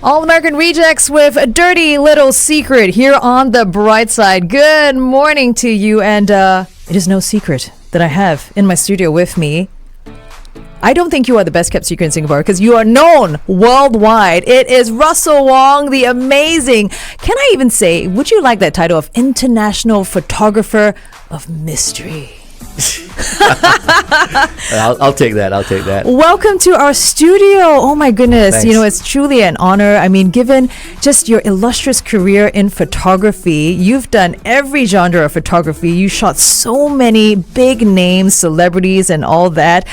All American Rejects with a dirty little secret here on the Brightside. Good morning to you, and it is no secret that I have in my studio with me. I don't think you are the best kept secret in Singapore because you are known worldwide. It is Russel Wong, the amazing, can I even say, would you like that title of International Photographer of Mystery? I'll take that. Welcome to our studio. Oh my goodness. Thanks. You know, it's truly an honor. I mean, given just your illustrious career in photography, you've done every genre of photography. You shot so many big names, celebrities, and all that.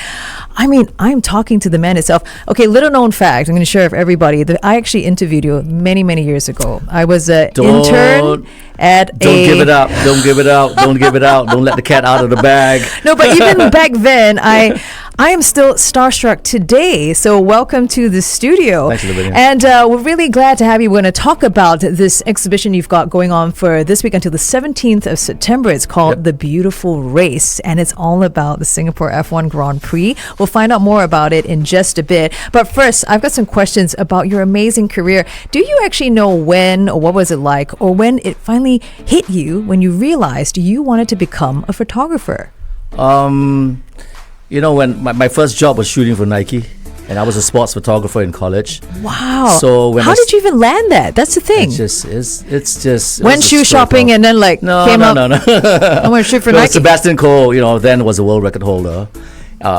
I mean, I'm talking to the man itself. Okay, little known fact, I'm going to share with everybody that I actually interviewed you many, many years ago. I was an intern at Don't give it up. Don't give it out. Don't give it out. Don't let the cat out of the bag. No, but even back then, I am still starstruck today. So welcome to the studio. Thanks, Lavinia. And we're really glad to have you. We're going to talk about this exhibition you've got going on for this week until the 17th of September. It's called The Beautiful Race, and it's all about the Singapore F1 Grand Prix. We'll find out more about it in just a bit. But first, I've got some questions about your amazing career. Do you actually know when, or what was it like, or when it finally hit you when you realized you wanted to become a photographer? You know, when my first job was shooting for Nike, and I was a sports photographer in college. Wow. So when how did you even land that? That's the thing. It's just Went shoe shopping and then came up. No. I want to shoot for Nike. Sebastian Coe, then was a world record holder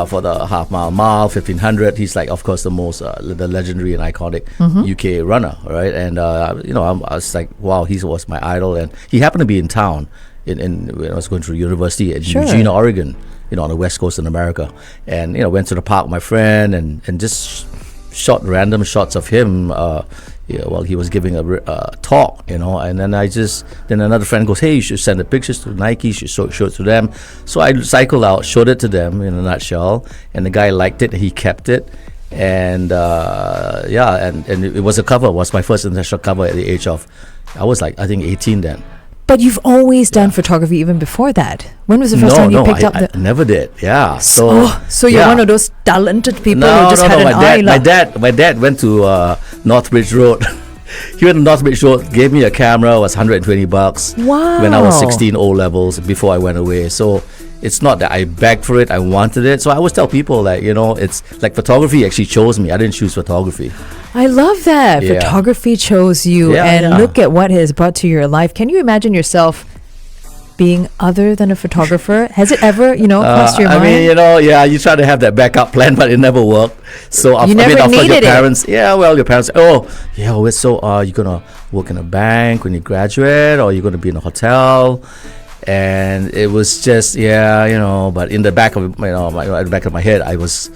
for the half mile, 1500. He's like, of course, the most the legendary and iconic UK runner, right? And I was like, wow, he was my idol, and he happened to be in town when I was going to university at Eugene, Oregon. On the west coast in America, and went to the park with my friend and just shot random shots of him while he was giving a talk, and then then another friend goes, hey, you should send the pictures to Nike, you should show it to them. So I cycled out, showed it to them in a nutshell, and the guy liked it, he kept it, and and it was a cover. It was my first international cover at the age of, I was like, I think 18 then. But you've always done photography even before that. When was the first time you picked up the... I never did. Yeah. So you're one of those talented people who just had an eye. My dad went to Northbridge Road. He went to Northbridge Road, gave me a camera. It was $120. Wow. When I was 16, O levels, before I went away. So it's not that I begged for it. I wanted it. So I always tell people that it's like photography actually chose me. I didn't choose photography. I love that. Yeah. Photography chose you, look at what it has brought to your life. Can you imagine yourself being other than a photographer? Has it ever, crossed your mind? I mean, you try to have that backup plan, but it never worked. So you never needed your parents, your parents, so are you gonna work in a bank when you graduate, or are you gonna be in a hotel? And it was just but in the back of the back of my head, I was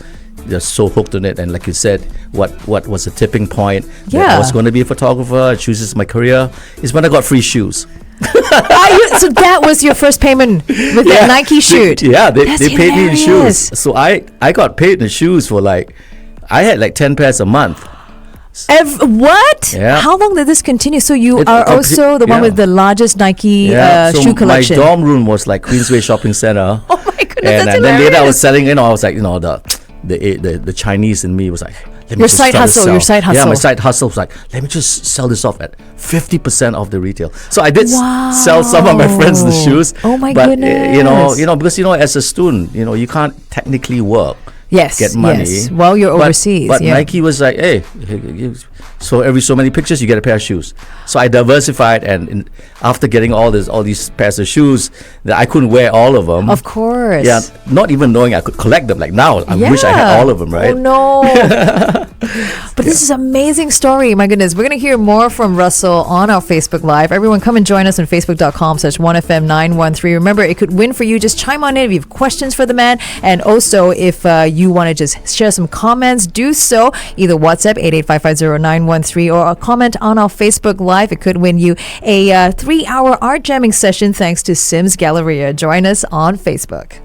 just so hooked on it. And like you said, what was the tipping point that I was going to be a photographer, I chooses my career, is when I got free shoes. So that was your first payment with that Nike shoot? They paid me in shoes. So I got paid in shoes for I had 10 pairs a month. What? Yeah. How long did this continue? So you are also the one with the largest Nike shoe collection. My dorm room was like Queensway Shopping Center. Oh my goodness, and then later I was selling, I was like, the Chinese in me was like, your side hustle. Yeah, my side hustle was like, let me just sell this off at 50% of the retail. So I did sell some of my friends the shoes. Oh my goodness. Because as a student, you can't technically work. Get money. Yes. While you're overseas. But Nike was like, hey, so every so many pictures you get a pair of shoes. So I diversified, and after getting all these pairs of shoes, that I couldn't wear all of them. Of course. Yeah, not even knowing I could collect them. Like now, I wish I had all of them, right? Oh no. But this is an amazing story. My goodness. We're going to hear more from Russel on our Facebook Live. Everyone come and join us on facebook.com/1FM913. Remember, it could win for you. Just chime on in if you have questions for the man. And also, if you want to just share some comments, do so. Either WhatsApp 88550913 or a comment on our Facebook Live. It could win you a 3-hour art jamming session thanks to Sims Galleria. Join us on Facebook.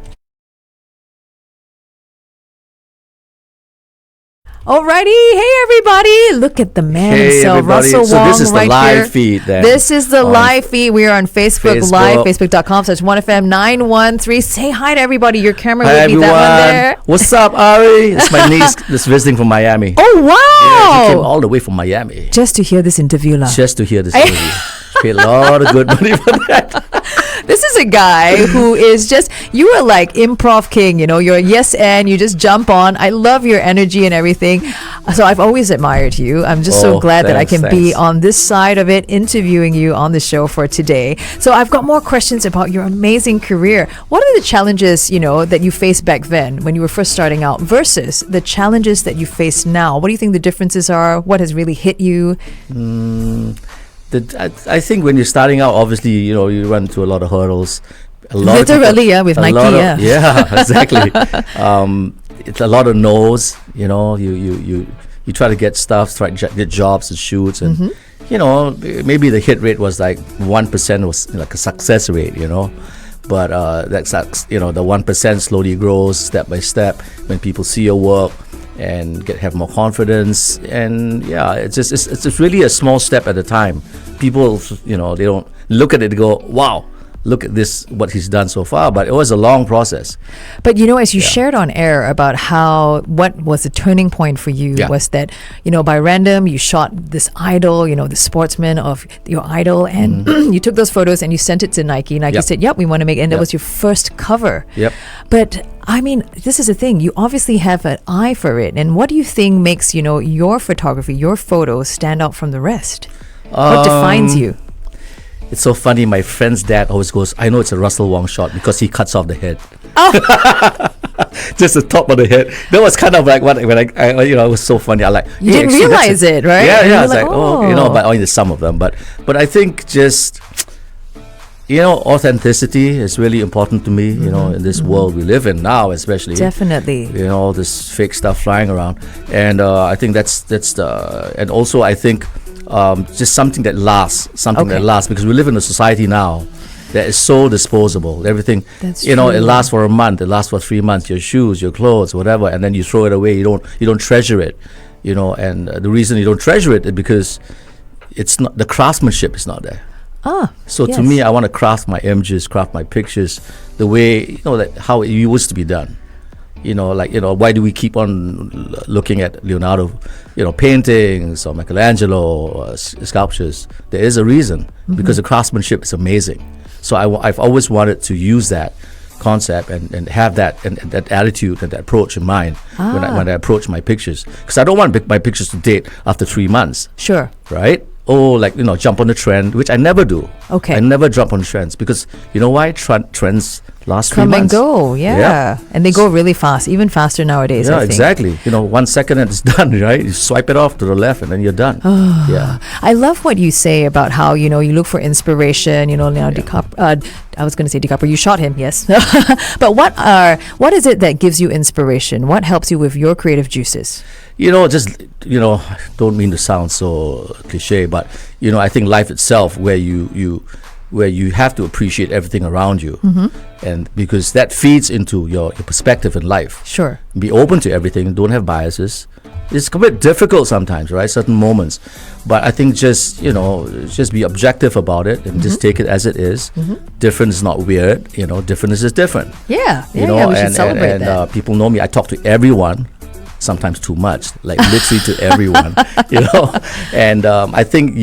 Alrighty, hey everybody! Look at the man Hey, himself, everybody. Russel So Wong, this is the right live here. feed then. This is the On live feed. We are on Facebook Live, Facebook. facebook.com/1FM 913. Say hi to everybody. Your camera Hi would be that one there. everyone. What's up, Ari? It's my niece that's visiting from Miami. Oh Yeah, she came wow! all the way from Miami Just to hear this interview, lah. just to hear this interview. She paid a lot of good money for that. This is a guy who is just, you are like improv king, you know, you're a yes and you just jump on. I love your energy and everything. So I've always admired you. I'm just so Oh, glad that I thanks, can be thanks. on this side of it, interviewing you on the show for today. So I've got more questions about your amazing career. What are the challenges, you know, that you faced back then when you were first starting out versus the challenges that you face now? What do you think the differences are? What has really hit you? I think when you're starting out, obviously, you know, you run through a lot of hurdles. A lot of Literally, people- yeah, with a Nike, lot of- yeah. Yeah, exactly. It's a lot of no's. You know, you try to get stuff, try to get jobs and shoots, and you know, maybe the hit rate was like 1% was like a success rate. You know. But that sucks. You know, the 1% slowly grows step by step when people see your work and have more confidence. And yeah, it's just really a small step at a time. People, you know, they don't look at it and go, wow, look at this, what he's done so far. But it was a long process. But you know, as you shared on air about how what was the turning point for you Yeah. was that, you know, by random you shot this idol, you know, the sportsman of your idol, and you took those photos and you sent it to Nike. Nike Yep. said, "Yep, we want to make," and that Yep. was your first cover. Yep. But I mean, this is the thing. You obviously have an eye for it. And what do you think makes, you know, your photography, your photos stand out from the rest? What defines you? It's so funny. My friend's dad always goes, I know it's a Russel Wong shot because he cuts off the head. Just the top of the head. That was kind of like when I you know, it was so funny. I like, You didn't actually, that's realize it, right? Yeah, And yeah. you're It's like, like, oh, you know, oh. but only some of them. But I think just, you know, authenticity is really important to me. You know, in this world we live in now, especially. Definitely. You know, all this fake stuff flying around, and I think that's the, and also I think just something that lasts, Okay. because we live in a society now that is so disposable. Everything, That's you know, it true. lasts for a month, it lasts for 3 months. Your shoes, your clothes, whatever, and then you throw it away. You don't treasure it, you know. And the reason you don't treasure it is because it's not, the craftsmanship is not there. So yes. to me, I want to craft my images, craft my pictures the way, you know, that how it used to be done. You know, like, you know, why do we keep on looking at Leonardo, you know, paintings or Michelangelo or sculptures? There is a reason, because the craftsmanship is amazing. So I've always wanted to use that concept and have that and that attitude and that approach in mind when I approach my pictures, because I don't want my pictures to date after 3 months, Sure. right? Or like, you know, jump on the trend, which I never do. Okay. I never jump on trends because you know why? Trends last 3 Come and months. go, yeah. And they go really fast, even faster nowadays, Yeah, I think. exactly. You know, 1 second and it's done, right? You swipe it off to the left and then you're done. Yeah. I love what you say about how, you know, you look for inspiration, you know, Leonardo DiCaprio. I was going to say DiCaprio, you shot him, yes. But what is it that gives you inspiration? What helps you with your creative juices? You know, just, you know, I don't mean to sound so cliche, but, you know, I think life itself where you have to appreciate everything around you. And because that feeds into your perspective in life. Sure. Be open to everything, don't have biases. It's a bit difficult sometimes, right? Certain moments. But I think just, you know, just be objective about it and just take it as it is. Different is not weird, you know, different is just different. Yeah. You know, we should celebrate and that. people know me. I talk to everyone, sometimes too much, like literally to everyone, you know. And I think,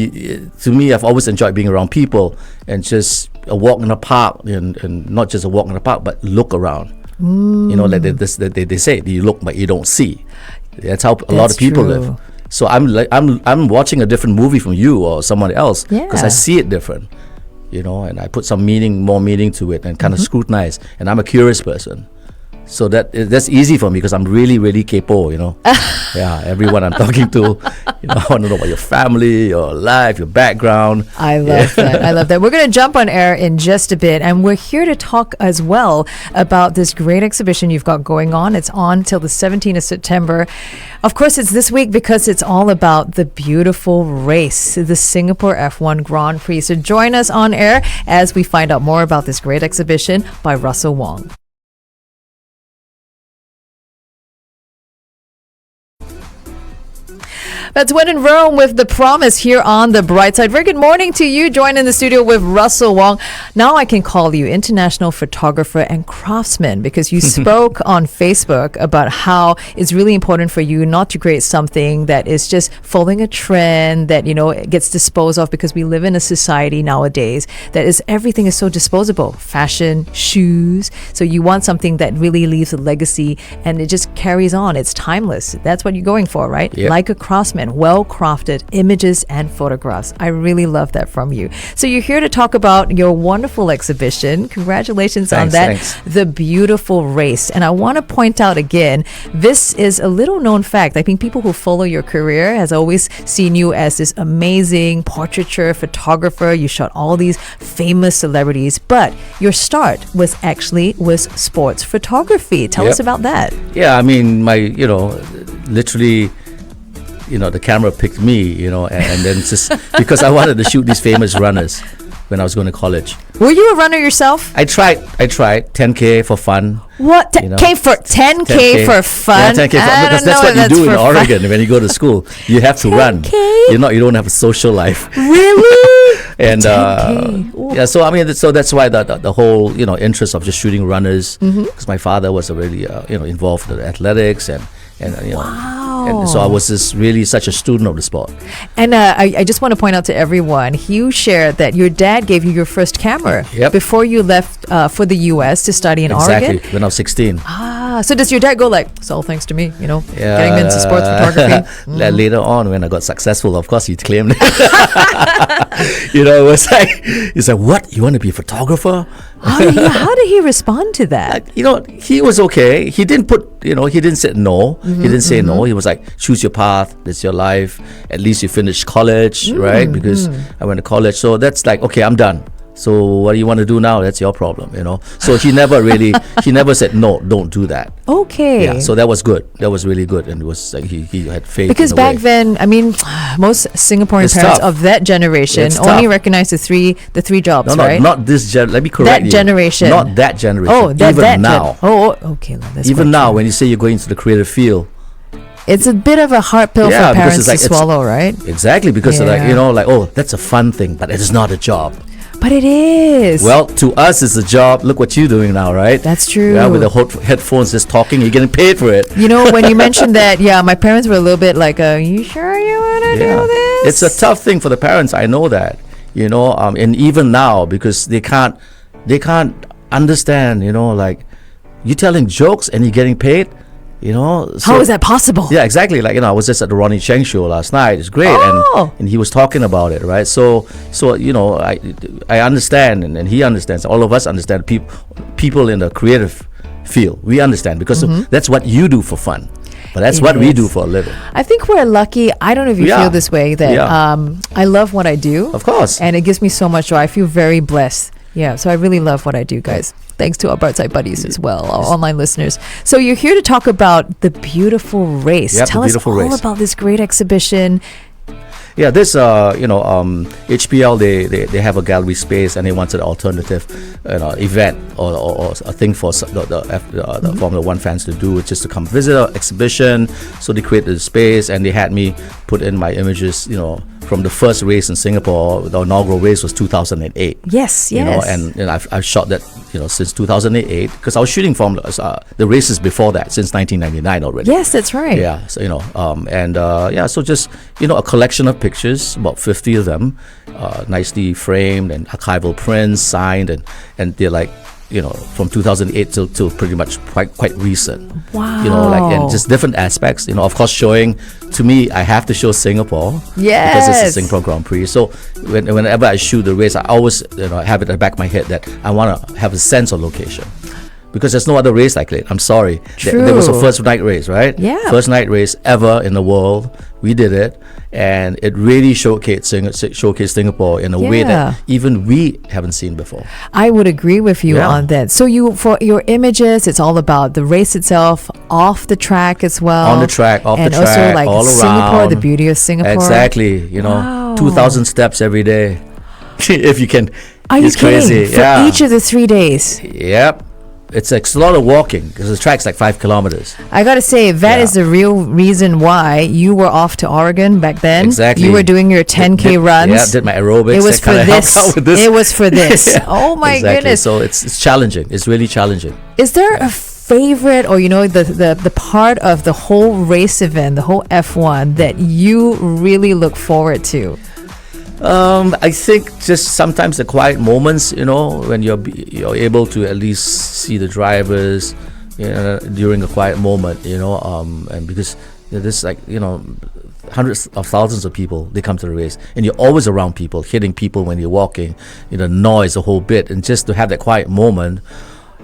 to me, I've always enjoyed being around people and just a walk in the park, and not just a walk in the park, but look around. You know, like they say, you look but you don't see. That's how a lot That's of people true. live. So I'm watching a different movie from you or someone else because Yeah. I see it different, you know, and I put some more meaning to it and kind of scrutinize. And I'm a curious person. So that's easy for me because I'm really, really capo, you know. Yeah, everyone I'm talking to, you know, I want to know about your family, your life, your background. I love that. I love that. We're going to jump on air in just a bit, and we're here to talk as well about this great exhibition you've got going on. It's on till the 17th of September. Of course, it's this week because it's all about the beautiful race, the Singapore F1 Grand Prix. So join us on air as we find out more about this great exhibition by Russel Wong. That's When in Rome with The Promise here on The Brightside. Very good morning to you. Joined in the studio with Russel Wong. Now I can call you international photographer and craftsman because you spoke on Facebook about how it's really important for you not to create something that is just following a trend that, gets disposed of, because we live in a society nowadays that is everything is so disposable. Fashion, shoes. So you want something that really leaves a legacy and it just carries on. It's timeless. That's what you're going for, right? Yep. Like a craftsman, well-crafted images and photographs. I really love that from you. So you're here to talk about your wonderful exhibition. Congratulations on that. Thanks. The Beautiful Race. And I want to point out again, this is a little known fact. I think people who follow your career has always seen you as this amazing portraiture photographer. You shot all these famous celebrities, but your start was sports photography. Tell us about that. Yeah, I mean, literally, the camera picked me, and then just because I wanted to shoot these famous runners when I was going to college. Were you a runner yourself? I tried 10K for fun. What? 10K for 10K for fun? Yeah, 10K because that's what you do in Oregon when you go to school. You have to run. You don't have a social life. Really? And so that's why the whole interest of just shooting runners, because my father was already involved in athletics and Wow. and so I was just really such a student of the sport. And I just want to point out to everyone, you shared that your dad gave you your first camera before you left for the U.S. to study in Oregon. Exactly, when I was 16. So does your dad go like, it's all thanks to me, getting into sports photography? Later on, when I got successful, of course, he claimed it. It was like, he's like, what? You want to be a photographer? How did he respond to that? He was okay. He didn't he didn't say no. He didn't say no. He was like, choose your path. That's your life. At least you finished college, right? Because I went to college. So that's like, okay, I'm done. So what do you want to do now? That's your problem, So he never said, no, don't do that. Okay. Yeah, so that was good. That was really good. And it was like he had faith. Because back then, I mean, most Singaporean parents of that generation only recognize the three jobs, right? No, not this let me correct you. That generation. Not that generation. Oh, even now. Okay. That's even now, when you say you're going into the creative field, it's a bit of a hard pill for parents to swallow, right? Exactly, because they're that's a fun thing, but it is not a job. But it is. Well, to us, it's a job. Look what you're doing now, right? That's true. Yeah, with the headphones just talking, you're getting paid for it. When you mentioned that, my parents were a little bit like, you sure you want to do this? It's a tough thing for the parents. I know that, and even now, because they can't understand, like, you're telling jokes and you're getting paid. So, how is that possible? Yeah, exactly. Like, I was just at the Ronnie Cheng show last night. It's great. And he was talking about it, right? So I understand, and he understands. All of us understand. People in the creative field, we understand, because that's what you do for fun. But that's what we do for a living. I think we're lucky. I don't know if you feel this way, that I love what I do. Of course. And it gives me so much joy. I feel very blessed. Yeah, so I really love what I do, guys. Thanks to our Brightside buddies as well, our online listeners. So you're here to talk about The Beautiful Race. Tell us all about this great exhibition. Yeah, this HPL they have a gallery space, and they wanted an alternative event or a thing for the Formula One fans to do, just to come visit our exhibition. So they created a space, and they had me put in my images, from the first race in Singapore. The inaugural race was 2008. Yes. And I've shot that since 2008, because I was shooting the races before that since 1999 already. Yes, that's right. Yeah, so so just a collection of pictures, about 50 of them, nicely framed and archival prints, signed, and they're like, from 2008 till pretty much quite recent. Wow. And just different aspects. Of course, showing, to me, I have to show Singapore. Yes. Because it's a Singapore Grand Prix. So whenever I shoot the race, I always have it at the back of my head that I want to have a sense of location. Because there's no other race like it. I'm sorry. There was a first night race, right? Yeah. First night race ever in the world. We did it, and it really showcased Singapore in a way that even we haven't seen before. I would agree with you on that. So for your images, it's all about the race itself, off the track as well. On the track, off the track, and also like all Singapore, around. the beauty of Singapore. Exactly. 2,000 steps every day. If you can. Are you it's kidding? Crazy. For each of the 3 days? Yep. it's a lot of walking because the track's like 5 kilometers. I gotta say, that Yeah. is the real reason why you were off to Oregon back then. Exactly. You were doing your 10K runs. Yeah, did my aerobics. It was that for kinda helped this. out with this. It was for this. Yeah, Oh my exactly. goodness. So it's challenging. It's really challenging. Is there a favorite, or the part of the whole race event, the whole F1 that you really look forward to? I think just sometimes the quiet moments, when you're able to at least see the drivers, during a quiet moment, and because there's like hundreds of thousands of people, they come to the race, and you're always around people, hitting people when you're walking, noise, the whole bit, and just to have that quiet moment.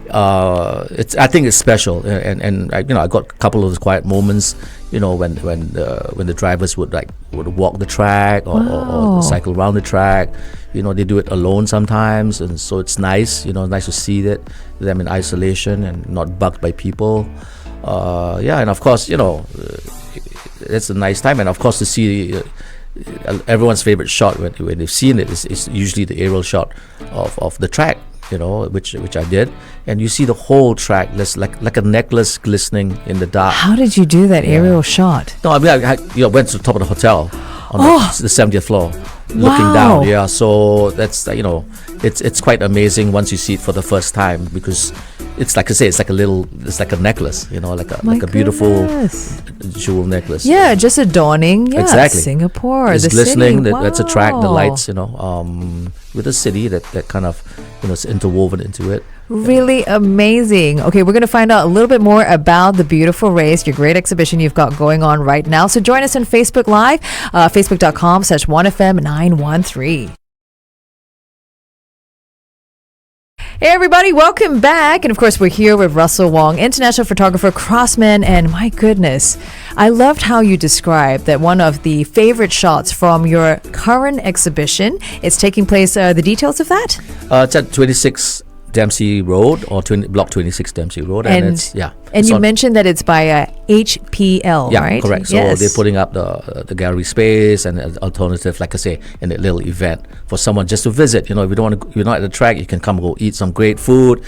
I think it's special, and I got a couple of those quiet moments, when the drivers would walk the track or cycle around the track. They do it alone sometimes, and so it's nice. Nice to see them in isolation and not bugged by people. And of course, it's a nice time, and of course to see. Everyone's favorite shot when they've seen it is usually the aerial shot of the track, which I did, and you see the whole track. There's like a necklace glistening in the dark. How did you do that aerial shot? No, I mean I went to the top of the hotel on the 70th floor, looking Wow. down. Yeah, so that's it's quite amazing once you see it for the first time, because it's like I say, it's like a necklace, like a beautiful jewel necklace. Yeah, just adorning. Yeah, Exactly. Singapore, It's the glistening. city. That's a track, the Wow. lights, with the city that kind of is interwoven into it. Really amazing. Okay, we're going to find out a little bit more about the beautiful race, your great exhibition you've got going on right now. So join us on Facebook Live, facebook.com/1FM913. Hey everybody, welcome back. And of course, we're here with Russel Wong, international photographer, craftsman, and my goodness, I loved how you described that one of the favorite shots from your current exhibition is taking place. The details of that? It's at 26 Dempsey Road, or block 26 Dempsey Road, and it's And you mentioned that it's by HPL, yeah, right? correct. So Yes. they're putting up the gallery space and an alternative, like I say, in a little event for someone just to visit. If you don't want to, you're not at the track, you can come go eat some great food.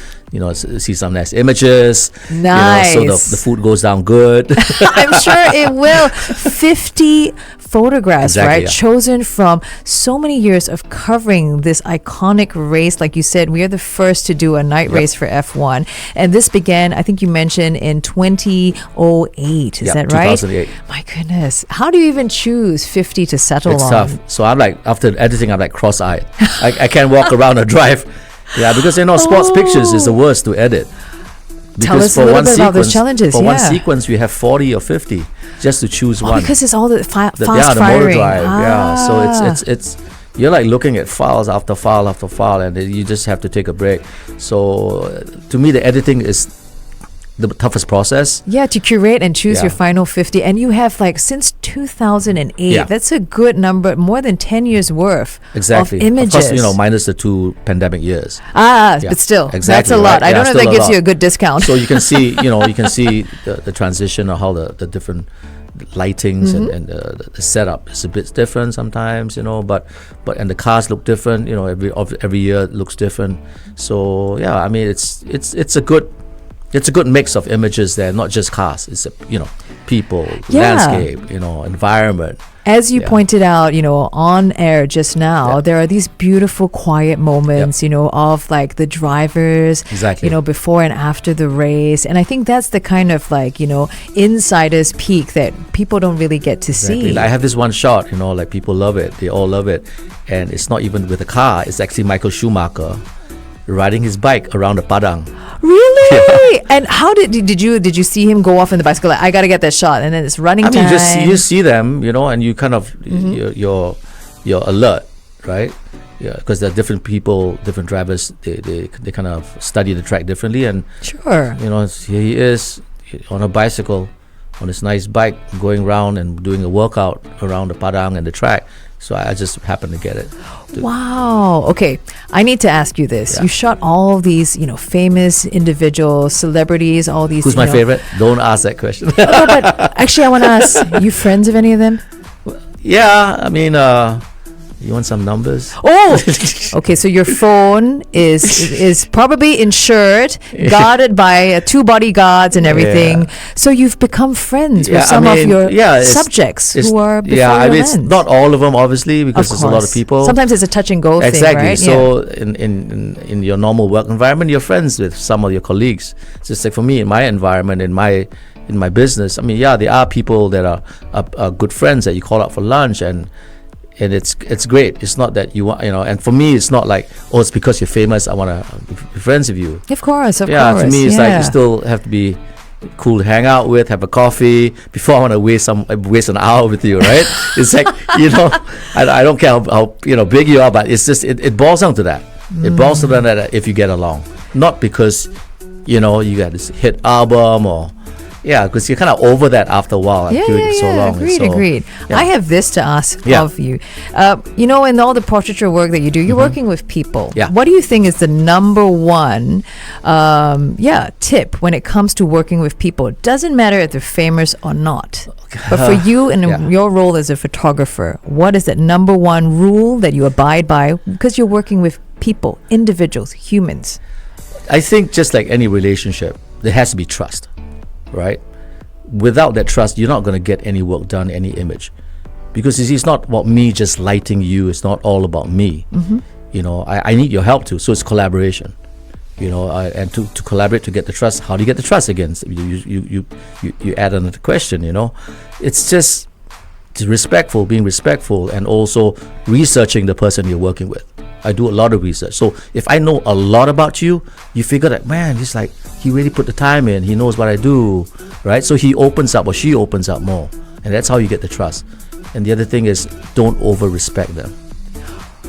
See some nice images. Nice. So the food goes down good. I'm sure it will. 50 photographs, Exactly, right? yeah. Chosen from so many years of covering this iconic race. Like you said, we are the first to do a night race for F1. And this began, I think you mentioned, in 2008. Is Yeah, that right? 2008. My goodness. How do you even choose 50 to settle It's on? tough. So I'm like, after editing, I'm like cross-eyed. I can't walk around or drive. Yeah, because sports pictures is the worst to edit. Tell Because us a little bit about those challenges. For one Yeah. sequence, we have 40 or 50 just to choose one. Because it's all the fast the motor firing. drive. Yeah, so Ah. it's you're like looking at files after file after file, and then you just have to take a break. So to me, the editing is the toughest process. Yeah, to curate and choose Yeah. your final 50. And you have since 2008. Yeah. That's a good number, more than 10 years worth Exactly. of images. Of course, minus the 2 pandemic years. Yeah. Yeah. But still, that's Exactly, a lot. right? I Yeah, don't know if still that a gives lot. you a good discount. So you can see, the transition, or how the different lightings and the setup is a bit different sometimes, but and the cars look different, every year it looks different. So yeah, I mean it's a good mix of images there, not just cars. It's people, Yeah. landscape, environment. As you Yeah. pointed out, on air just now, there are these beautiful quiet moments, of the drivers, Exactly. before and after the race. And I think that's the kind of insider's peek that people don't really get to Exactly. see. I have this one shot, people love it. They all love it. And it's not even with a car. It's actually Michael Schumacher riding his bike around the Padang. Really? And how did you see him go off in the bicycle? I got to get that shot, and then it's running I mean, time. you just see them, and you kind of you're alert, right? Yeah, because there are different people, different drivers. They kind of study the track differently, and Sure. here he is on a bicycle, on his nice bike, going around and doing a workout around the Padang and the track. So I just happened to get it. Wow. Okay. I need to ask you this. Yeah. You shot all of these, famous individuals, celebrities, all these. Who's my favorite? Don't ask that question. No, but actually, I want to ask, you friends of any of them? Yeah, I mean, You want some numbers? Oh, okay. So your phone is probably insured, guarded by two bodyguards and everything. Yeah. So you've become friends with Yeah, some I of mean, your yeah, subjects it's- who are before yeah, I your mean, it's lens. not all of them, obviously, because there's a lot of course. people. Sometimes it's a touch and go Exactly. thing, right? So in your normal work environment, you're friends with some of your colleagues. It's just like for me, in my environment, in my business, I mean, yeah, there are people that are good friends that you call out for lunch, and it's great. It's not that you want, and for me, it's not like, oh, it's because you're famous, I want to be friends with you. Of course, of Yeah, course. to me, it's like you still have to be cool to hang out with, have a coffee before I want to waste an hour with you, right? It's like, I don't care how big you are, but it's just it boils down to that. It boils down to that if you get along, not because you got this hit album or. Yeah, because you're kind of over that after a while. Doing it so long. Agreed. Yeah. I have this to ask of you. In all the portraiture work that you do, you're working with people. Yeah. What do you think is the number one tip when it comes to working with people? It doesn't matter if they're famous or not. But for you and your role as a photographer, what is that number one rule that you abide by because you're working with people, individuals, humans? I think just like any relationship, there has to be trust. Right? Without that trust, you're not going to get any work done, any image, because it's not about me just lighting you. It's not all about me. I need your help too. So it's collaboration. And to collaborate to get the trust. How do you get the trust again? So you add another question. It's just being respectful, and also researching the person you're working with. I do a lot of research. So if I know a lot about you, you figure that, man, he really put the time in. He knows what I do, right? So he opens up or she opens up more. And that's how you get the trust. And the other thing is, don't over-respect them.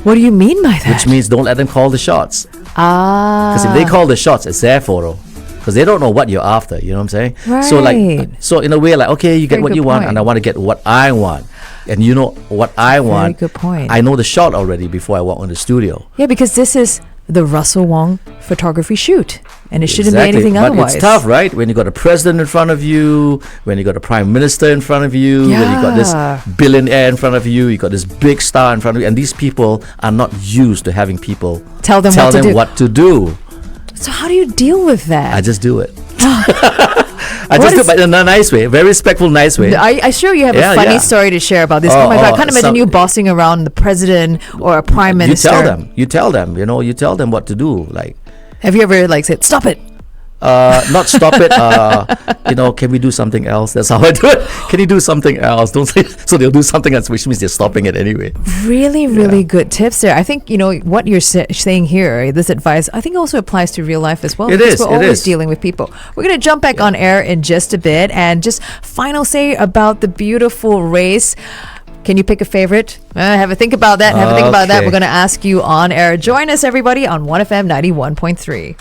What do you mean by that? Which means don't let them call the shots. Because if they call the shots, it's their photo. Because they don't know what you're after, you know what I'm saying? Right. So in a way, okay, you get Very what good you want, point. and I want to get what I want. And you know what I want. Very good point. I know the shot already before I walk in the studio. Yeah, because this is the Russel Wong photography shoot, and it shouldn't be Exactly. anything But otherwise. it's tough, right? When you got a president in front of you, when you got a prime minister in front of you, when you got this billionaire in front of you, you got this big star in front of you, and these people are not used to having people Tell them what to do. So how do you deal with that? I just do it. I just do it, but in a nice way, very respectful, nice way. I sure you have a funny story to share about this. Oh my God, I can't imagine you bossing around the president or a prime minister. You tell them, you tell them what to do. Like, have you ever said, stop it? Not stop it. Can we do something else? That's how I do it. Can you do something else? Don't say so. They'll do something else, which means they're stopping it anyway. Really good tips there. I think what you're saying here. This advice, I think, also applies to real life as well. It is. We're always dealing with people. We're going to jump back on air in just a bit, and just final say about the beautiful race. Can you pick a favorite? Have a think about that. We're going to ask you on air. Join us, everybody, on 1FM 91.3.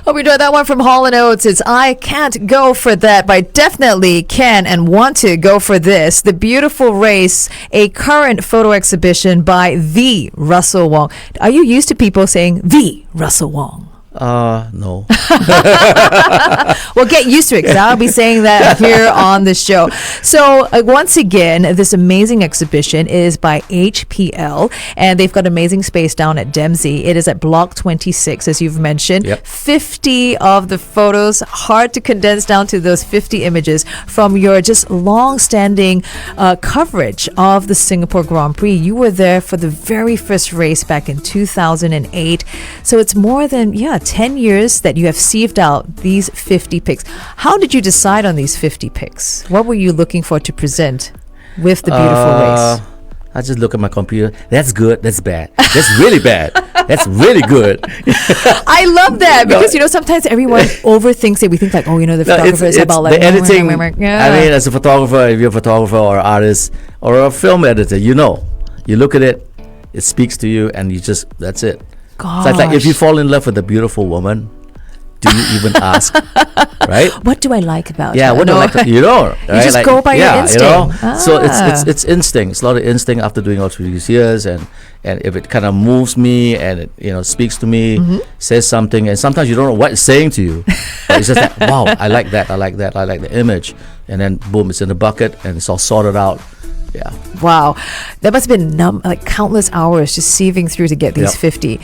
Hope you enjoyed that one from Hall & Oates. It's I Can't Go For That, but I definitely can and want to go for this. The Beautiful Race, a current photo exhibition by the Russel Wong. Are you used to people saying the Russel Wong? No. Well, get used to it, because I'll be saying that here on the show. So once again, this amazing exhibition is by HPL, and they've got amazing space down at Dempsey. It is at Block 26, as you've mentioned. Yep. 50 of the photos, hard to condense down to those 50 images from your just long-standing coverage of the Singapore Grand Prix. You were there for the very first race back in 2008. So it's more than 10 years that you have sieved out these 50 pics. How did you decide on these 50 pics? What were you looking for to present with the beautiful race? I just look at my computer. That's good. That's bad. That's really bad. That's really good. I love that because sometimes everyone overthinks it. We think the photographer is about the editing. Yeah. I mean, as a photographer, if you're a photographer or an artist or a film editor, you look at it, it speaks to you, and that's it. Gosh. So it's like if you fall in love with a beautiful woman, do you even ask? Right? What do I like about Yeah, her? what do I like? You know, right? just go by your instinct. So it's instinct. It's a lot of instinct after doing all these years, and if it kind of moves me and it speaks to me, says something, and sometimes you don't know what it's saying to you, but it's just like, wow, I like that, I like the image, and then boom, it's in the bucket and it's all sorted out. Yeah. Wow, that must have been like countless hours just sieving through to get these 50.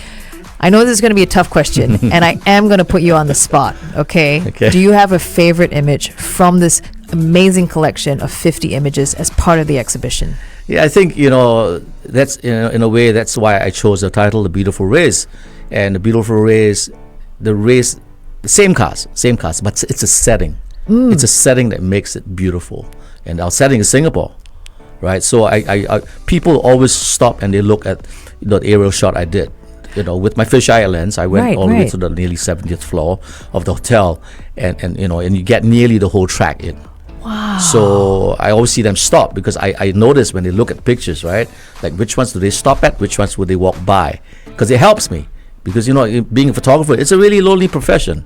I know this is going to be a tough question, and I am going to put you on the spot, okay? Do you have a favorite image from this amazing collection of 50 images as part of the exhibition? Yeah, I think, that's, in a way, that's why I chose the title, The Beautiful Race. And The Beautiful Race, the same cast, but it's a setting. It's a setting that makes it beautiful. And our setting is Singapore, right? So I people always stop and they look at the aerial shot I did. With my fisheye lens, I went all the way to the nearly 70th floor of the hotel, and you get nearly the whole track in. Wow. So I always see them stop because I notice when they look at pictures, right? Like which ones do they stop at, which ones would they walk by? Because it helps me. Because being a photographer, it's a really lonely profession.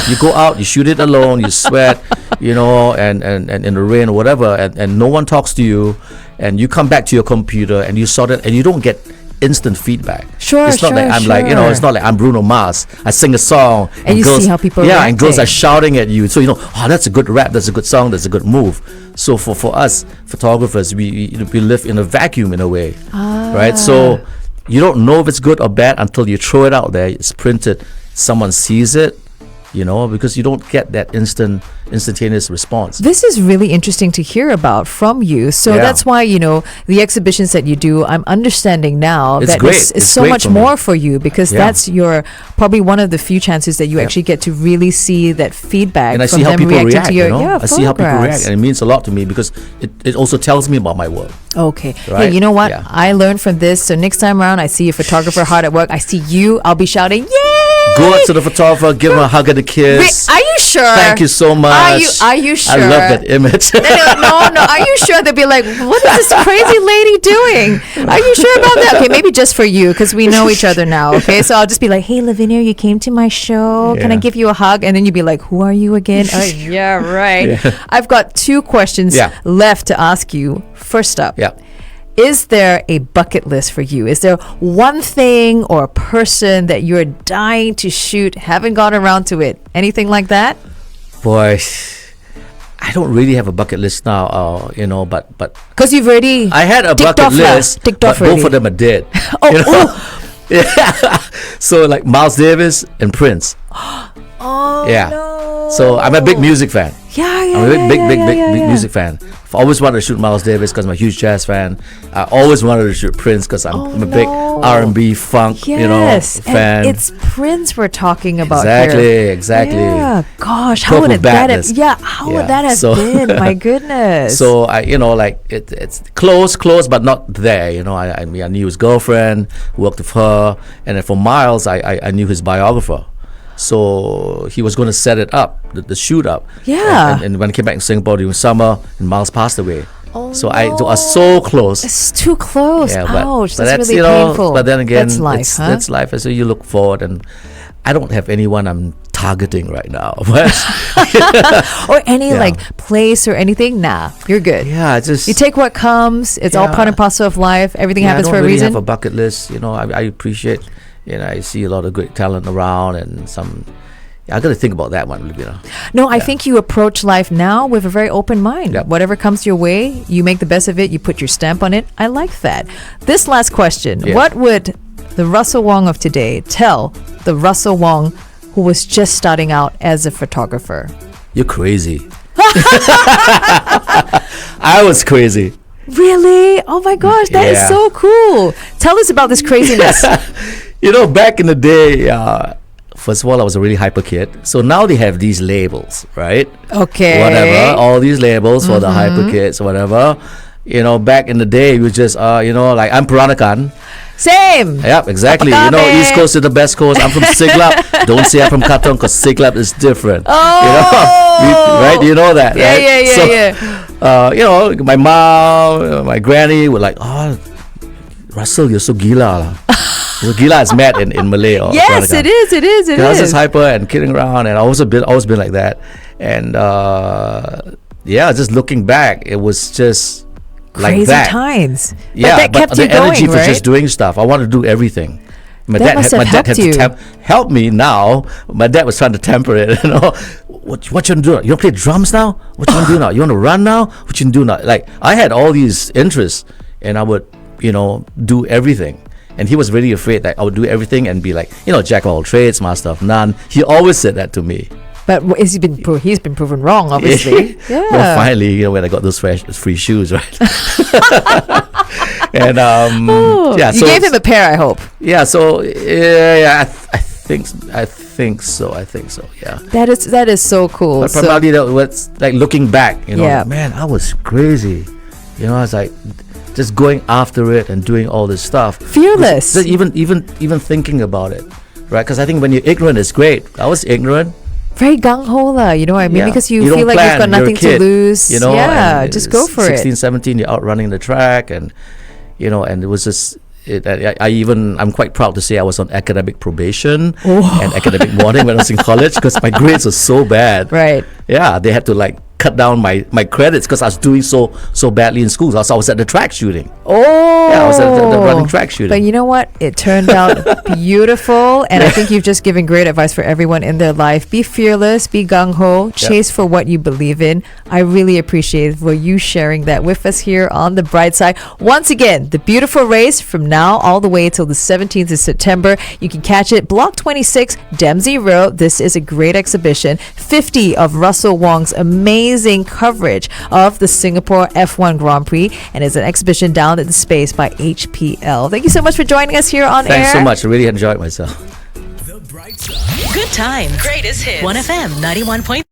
You go out, you shoot it alone, you sweat, and in the rain or whatever, and no one talks to you, and you come back to your computer and you sort it, and you don't get instant feedback. It's not like I'm like, it's not like I'm Bruno Mars. I sing a song and you girls, see how people are reacting. And girls are shouting at you. So that's a good rap, that's a good song, that's a good move. So for us photographers, we live in a vacuum in a way, right? So you don't know if it's good or bad until you throw it out there. It's printed, someone sees it, because you don't get that instantaneous response. This is really interesting to hear about from you. So that's why, the exhibitions that you do, I'm understanding now that it's so much more for you, because that's your probably one of the few chances that you actually get to really see that feedback and I from see how them people reacting react, to your I see how people react, and it means a lot to me because it also tells me about my work. Okay. Right? Hey, you know what? Yeah. I learned from this. So next time around, I see a photographer hard at work. I see you. I'll be shouting, yay! Go up to the photographer, give him a hug and a kiss. Are you sure? Thank you so much. Are you sure? I love that image. No. Are you sure? They'll be like, what is this crazy lady doing? Are you sure about that? Okay, maybe just for you, because we know each other now. Okay, so I'll just be like, hey, Lavinia, you came to my show. Can I give you a hug? And then you'd be like, who are you again? Oh, yeah, right. Yeah. I've got 2 questions left to ask you. First up. Yeah. Is there a bucket list for you? Is there one thing or a person that you're dying to shoot, haven't got around to it? Anything like that? Boy, I don't really have a bucket list now, but because you've already I had a bucket list, but both of them are dead. Yeah. So like Miles Davis and Prince. No. So I'm a big music fan. I'm a big music fan. I've always wanted to shoot Miles Davis because I'm a huge jazz fan. I always wanted to shoot Prince because I'm a big R&B funk, fan. And it's Prince we're talking about Exactly. Yeah. Gosh, how would that have? Yeah, how would that have been? My goodness. So I, it's close, but not there. I knew his girlfriend, worked with her, and then for Miles, I knew his biographer. So he was going to set it up, the shoot up. Yeah. And when I came back in Singapore during summer, and Miles passed away. So I was so close. It's too close. Yeah, Ouch. But that's really painful. But then again, that's life. That's life. So you look forward, and I don't have anyone I'm targeting right now. Or any place or anything. Nah, you're good. Yeah, you take what comes. It's all part and parcel of life. Everything happens for a reason. I don't really have a bucket list. I appreciate. I see a lot of great talent around, and some. I got to think about that one. No, I think you approach life now with a very open mind. Yep. Whatever comes your way, you make the best of it. You put your stamp on it. I like that. This last question: what would the Russel Wong of today tell the Russel Wong who was just starting out as a photographer? You're crazy. I was crazy. Really? Oh my gosh, that is so cool. Tell us about this craziness. Back in the day, first of all, I was a really hyper kid. So now they have these labels, right? Okay. Whatever, all these labels for the hyper kids, whatever. Back in the day, it was just, like I'm Peranakan. Same. Yep, exactly. East Coast is the best coast. I'm from Siglap. Don't say I'm from Katong because Siglap is different. Oh. Right? You know that, right? Yeah. My mom, my granny were like, Russell, you're so gila. So Gila is mad in Malay. Or Yes, it is. It is. It I was is. just hyper and kidding around, and I always been like that. And just looking back, it was just like Crazy that. times. Yeah, that kept the you going, energy for right? just doing stuff. I wanted to do everything. My That must have dad helped you. to help me now. My dad was trying to temper it. What you want to do? You want to play drums now? What you want to do now? You want to run now? What you want to do now? Like, I had all these interests, and I would, do everything. And he was really afraid that I would do everything and be like, jack of all trades, master of none. He always said that to me. But he's been proven wrong, obviously. Yeah. Well, finally, when I got those free shoes, right? And you gave him a pair, I hope. Yeah. So I think so. Yeah. That is so cool. But probably that was like looking back. Yeah. Man, I was crazy. I was like just going after it and doing all this stuff. Fearless. Just even thinking about it, right? Because I think when you're ignorant, it's great. I was ignorant. Very gung ho lah, you know what I mean? Yeah. Because you don't feel like plan, you've got you're a nothing to kid, lose. Yeah, and just go for 16, it. 17, you're out running the track, and and it was just. I'm quite proud to say I was on academic probation and academic warning when I was in college because my grades were so bad. Right. Yeah, they had to like cut down my credits because I was doing so badly in school. So I was at the track shooting. Oh. Yeah, I was at the running track shooting. But you know what? It turned out beautiful. And I think you've just given great advice for everyone in their life. Be fearless, be gung-ho, chase for what you believe in. I really appreciate for you sharing that with us here on The Bright Side. Once again, the beautiful race from now all the way till the 17th of September. You can catch it, Block 26, Dempsey Road. This is a great exhibition. 50 of Russel Wong's amazing coverage of the Singapore F1 Grand Prix, and it's an exhibition down at the Space by HPL. Thank you so much for joining us here on air. Thanks so much. I really enjoyed myself. The Bright Side. Good times. Greatest hits. 1FM 91.3.